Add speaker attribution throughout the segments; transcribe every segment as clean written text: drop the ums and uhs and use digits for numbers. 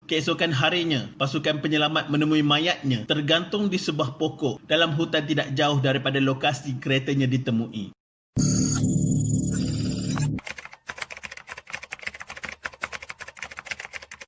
Speaker 1: Keesokan harinya, pasukan penyelamat menemui mayatnya tergantung di sebuah pokok dalam hutan tidak jauh daripada lokasi keretanya ditemui.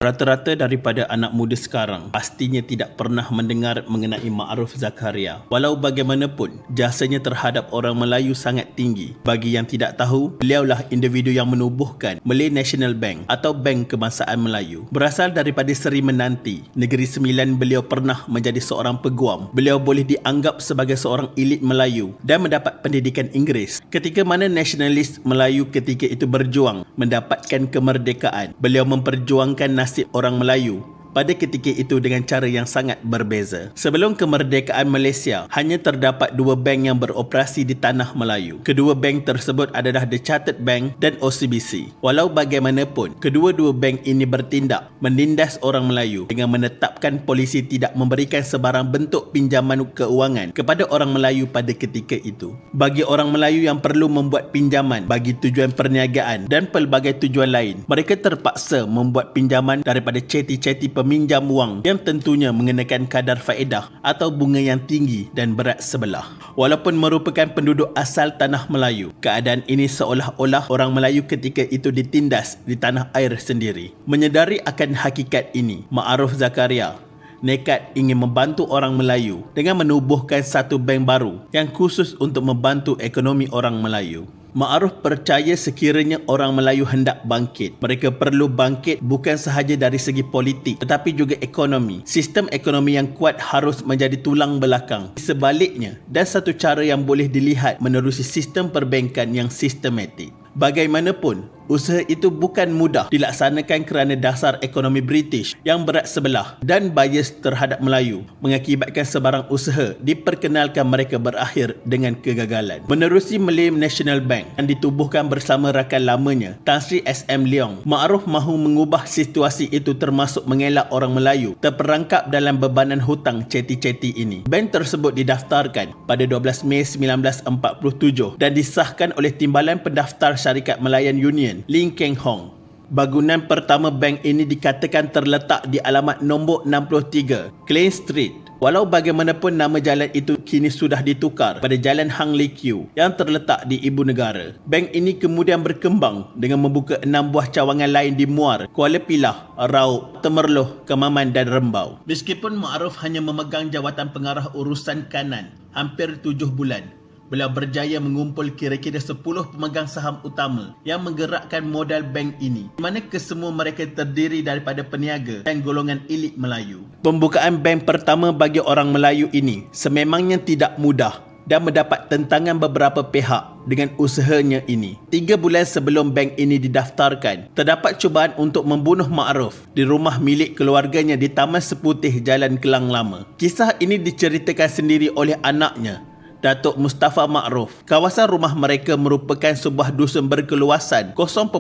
Speaker 1: Rata-rata daripada anak muda sekarang pastinya tidak pernah mendengar mengenai Ma'ruf Zakaria. Walau bagaimanapun, jasanya terhadap orang Melayu sangat tinggi. Bagi yang tidak tahu, beliaulah individu yang menubuhkan Malay National Bank atau Bank Kebangsaan Melayu. Berasal daripada Seri Menanti, Negeri Sembilan, beliau pernah menjadi seorang peguam. Beliau boleh dianggap sebagai seorang elit Melayu dan mendapat pendidikan Inggeris. Ketika mana nasionalis Melayu ketika itu berjuang mendapatkan kemerdekaan, beliau memperjuangkan nasib orang Melayu pada ketika itu dengan cara yang sangat berbeza. Sebelum kemerdekaan Malaysia, hanya terdapat dua bank yang beroperasi di tanah Melayu. Kedua bank tersebut adalah The Chartered Bank dan OCBC. Walau bagaimanapun, kedua-dua bank ini bertindak menindas orang Melayu dengan menetapkan polisi tidak memberikan sebarang bentuk pinjaman keuangan kepada orang Melayu pada ketika itu. Bagi orang Melayu yang perlu membuat pinjaman bagi tujuan perniagaan dan pelbagai tujuan lain, mereka terpaksa membuat pinjaman daripada ceti-ceti peminjam wang yang tentunya mengenakan kadar faedah atau bunga yang tinggi dan berat sebelah. Walaupun merupakan penduduk asal tanah Melayu, keadaan ini seolah-olah orang Melayu ketika itu ditindas di tanah air sendiri. Menyedari akan hakikat ini, Ma'ruf Zakaria nekat ingin membantu orang Melayu dengan menubuhkan satu bank baru yang khusus untuk membantu ekonomi orang Melayu. Ma'ruf percaya sekiranya orang Melayu hendak bangkit, mereka perlu bangkit bukan sahaja dari segi politik tetapi juga ekonomi. Sistem ekonomi yang kuat harus menjadi tulang belakang. Sebaliknya, dan satu cara yang boleh dilihat menerusi sistem perbankan yang sistematik. Bagaimanapun, usaha itu bukan mudah dilaksanakan kerana dasar ekonomi British yang berat sebelah dan bias terhadap Melayu mengakibatkan sebarang usaha diperkenalkan mereka berakhir dengan kegagalan. Menerusi Malay National Bank yang ditubuhkan bersama rakan lamanya, Tan Sri S.M. Leong, Ma'ruf mahu mengubah situasi itu termasuk mengelak orang Melayu terperangkap dalam bebanan hutang ceti-ceti ini. Bank tersebut didaftarkan pada 12 Mei 1947 dan disahkan oleh Timbalan Pendaftar Syarikat Melayan Union, Ling Keng Hong. Bangunan pertama bank ini dikatakan terletak di alamat nombor 63, Klein Street. Walau bagaimanapun nama jalan itu kini sudah ditukar pada Jalan Hang Lekiu yang terletak di Ibu Negara. Bank ini kemudian berkembang dengan membuka 6 buah cawangan lain di Muar, Kuala Pilah, Raub, Temerloh, Kemaman dan Rembau. Meskipun Ma'ruf hanya memegang jawatan pengarah urusan kanan hampir 7 bulan, beliau berjaya mengumpul kira-kira 10 pemegang saham utama yang menggerakkan modal bank ini, di mana kesemua mereka terdiri daripada peniaga dan golongan elit Melayu. Pembukaan bank pertama bagi orang Melayu ini sememangnya tidak mudah dan mendapat tentangan beberapa pihak dengan usahanya ini. 3 bulan sebelum bank ini didaftarkan, terdapat cubaan untuk membunuh Ma'ruf di rumah milik keluarganya di Taman Seputih Jalan Kelang Lama. Kisah ini diceritakan sendiri oleh anaknya, Datuk Mustafa Ma'ruf. Kawasan rumah mereka merupakan sebuah dusun berkeluasan 0.8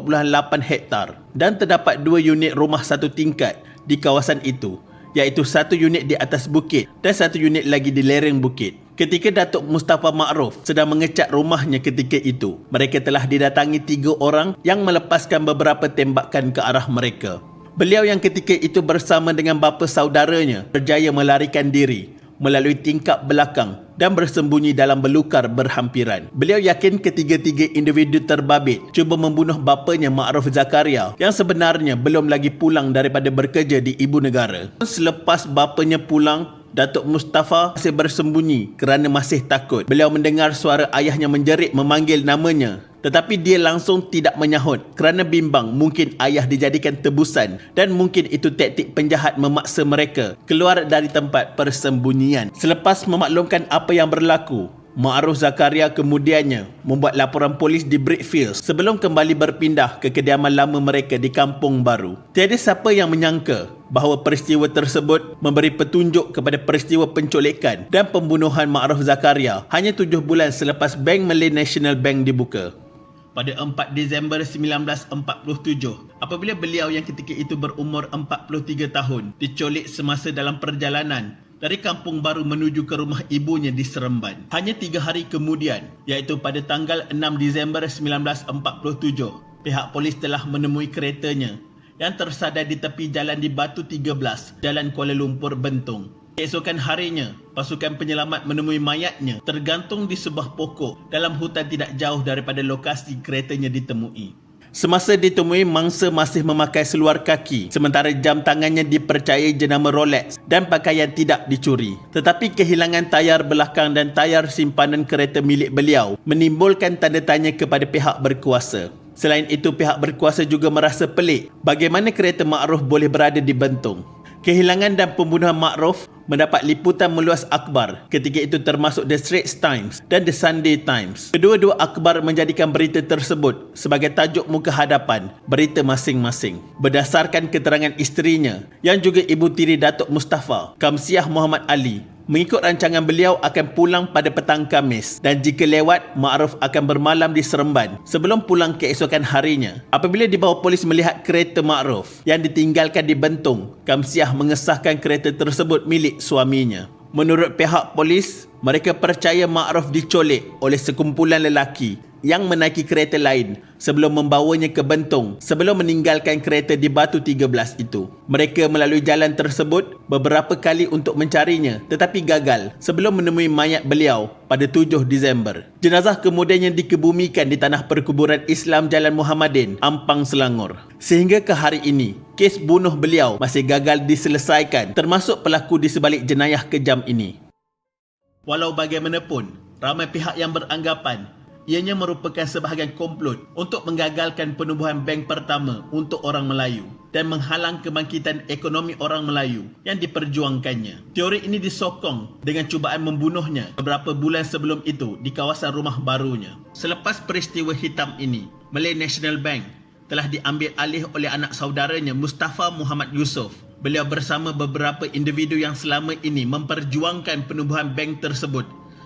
Speaker 1: hektar dan terdapat 2 unit rumah satu tingkat di kawasan itu, iaitu 1 unit di atas bukit dan 1 unit lagi di lereng bukit. Ketika Datuk Mustafa Ma'ruf sedang mengecat rumahnya ketika itu, mereka telah didatangi 3 orang yang melepaskan beberapa tembakan ke arah mereka. Beliau yang ketika itu bersama dengan bapa saudaranya berjaya melarikan diri melalui tingkap belakang dan bersembunyi dalam belukar berhampiran. Beliau yakin ketiga-tiga individu terbabit cuba membunuh bapanya Ma'ruf Zakaria yang sebenarnya belum lagi pulang daripada bekerja di Ibu Negara. Selepas bapanya pulang, Datuk Mustafa masih bersembunyi kerana masih takut. Beliau mendengar suara ayahnya menjerit memanggil namanya, tetapi dia langsung tidak menyahut kerana bimbang mungkin ayah dijadikan tebusan dan mungkin itu taktik penjahat memaksa mereka keluar dari tempat persembunyian. Selepas memaklumkan apa yang berlaku, Ma'ruf Zakaria kemudiannya membuat laporan polis di Brickfields sebelum kembali berpindah ke kediaman lama mereka di Kampung Baru. Tiada siapa yang menyangka bahawa peristiwa tersebut memberi petunjuk kepada peristiwa penculikan dan pembunuhan Ma'ruf Zakaria hanya 7 bulan selepas Bank Malay National Bank dibuka. Pada 4 Disember 1947, apabila beliau yang ketika itu berumur 43 tahun diculik semasa dalam perjalanan dari Kampung Baru menuju ke rumah ibunya di Seremban. Hanya 3 hari kemudian, iaitu pada tanggal 6 Disember 1947, pihak polis telah menemui keretanya yang tersadar di tepi jalan di Batu 13, Jalan Kuala Lumpur, Bentong. Keesokan harinya, pasukan penyelamat menemui mayatnya tergantung di sebuah pokok dalam hutan tidak jauh daripada lokasi keretanya ditemui. Semasa ditemui, mangsa masih memakai seluar kaki, sementara jam tangannya dipercayai jenama Rolex dan pakaian tidak dicuri. Tetapi kehilangan tayar belakang dan tayar simpanan kereta milik beliau menimbulkan tanda tanya kepada pihak berkuasa. Selain itu, pihak berkuasa juga merasa pelik bagaimana kereta Ma'ruf boleh berada di Bentong. Kehilangan dan pembunuhan Ma'ruf mendapat liputan meluas akhbar, ketika itu termasuk The Straits Times dan The Sunday Times. Kedua-dua akhbar menjadikan berita tersebut sebagai tajuk muka hadapan berita masing-masing. Berdasarkan keterangan isterinya yang juga ibu tiri Datuk Mustafa, Kamsiah Muhammad Ali, mengikut rancangan beliau akan pulang pada petang Khamis dan jika lewat, Ma'ruf akan bermalam di Seremban sebelum pulang keesokan harinya. Apabila dibawa polis melihat kereta Ma'ruf yang ditinggalkan di Bentong, Kamsiah mengesahkan kereta tersebut milik suaminya. Menurut pihak polis, mereka percaya Ma'ruf dicolek oleh sekumpulan lelaki yang menaiki kereta lain sebelum membawanya ke Bentong sebelum meninggalkan kereta di Batu 13 itu. Mereka melalui jalan tersebut beberapa kali untuk mencarinya tetapi gagal sebelum menemui mayat beliau pada 7 Disember. Jenazah kemudiannya dikebumikan di tanah perkuburan Islam Jalan Muhammadin, Ampang, Selangor. Sehingga ke hari ini, kes bunuh beliau masih gagal diselesaikan termasuk pelaku di sebalik jenayah kejam ini. Walau bagaimanapun, ramai pihak yang beranggapan ianya merupakan sebahagian komplot untuk menggagalkan penubuhan bank pertama untuk orang Melayu dan menghalang kebangkitan ekonomi orang Melayu yang diperjuangkannya. Teori ini disokong dengan cubaan membunuhnya beberapa bulan sebelum itu di kawasan rumah barunya. Selepas peristiwa hitam ini, Malay National Bank telah diambil alih oleh anak saudaranya Mustafa Muhammad Yusof. Beliau bersama beberapa individu yang selama ini memperjuangkan penubuhan bank tersebut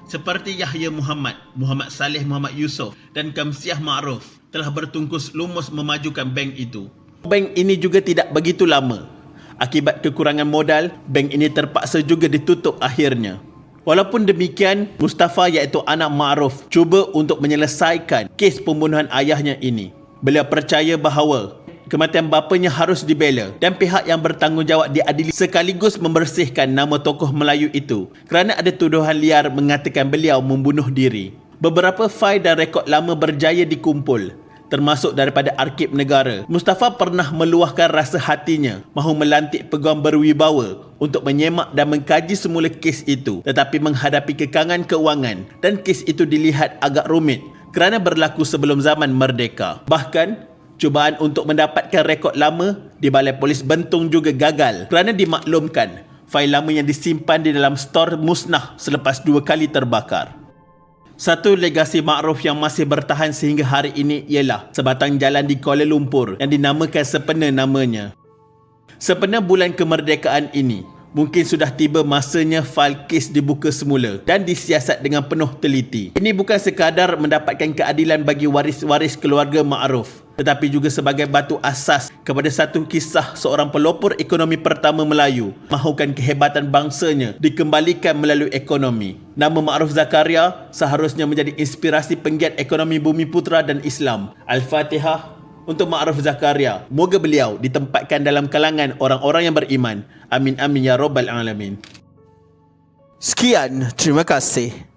Speaker 1: seperti Yahya Muhammad, Muhammad Saleh Muhammad Yusof dan Kamsiah Ma'ruf telah bertungkus lumus memajukan bank itu. Bank ini juga tidak begitu lama. Akibat kekurangan modal, bank ini terpaksa juga ditutup akhirnya. Walaupun demikian, Mustafa iaitu anak Ma'ruf cuba untuk menyelesaikan kes pembunuhan ayahnya ini. Beliau percaya bahawa kematian bapanya harus dibela dan pihak yang bertanggungjawab diadili sekaligus membersihkan nama tokoh Melayu itu kerana ada tuduhan liar mengatakan beliau membunuh diri. Beberapa fail dan rekod lama berjaya dikumpul, termasuk daripada Arkib Negara. Mustafa pernah meluahkan rasa hatinya mahu melantik peguam berwibawa untuk menyemak dan mengkaji semula kes itu, tetapi menghadapi kekangan keuangan dan kes itu dilihat agak rumit kerana berlaku sebelum zaman merdeka. Bahkan cubaan untuk mendapatkan rekod lama di Balai Polis Bentong juga gagal kerana dimaklumkan fail lama yang disimpan di dalam stor musnah selepas 2 kali terbakar. Satu legasi Ma'ruf yang masih bertahan sehingga hari ini ialah sebatang jalan di Kuala Lumpur yang dinamakan sepena namanya. Sepena bulan kemerdekaan ini, mungkin sudah tiba masanya fail kes dibuka semula dan disiasat dengan penuh teliti. Ini bukan sekadar mendapatkan keadilan bagi waris-waris keluarga Ma'ruf, tetapi juga sebagai batu asas kepada satu kisah seorang pelopor ekonomi pertama Melayu mahukan kehebatan bangsanya dikembalikan melalui ekonomi. Nama Ma'ruf Zakaria seharusnya menjadi inspirasi penggiat ekonomi Bumiputera dan Islam. Al-Fatihah untuk Ma'ruf Zakaria. Moga beliau ditempatkan dalam kalangan orang-orang yang beriman. Amin amin ya rabbal alamin.
Speaker 2: Sekian, terima kasih.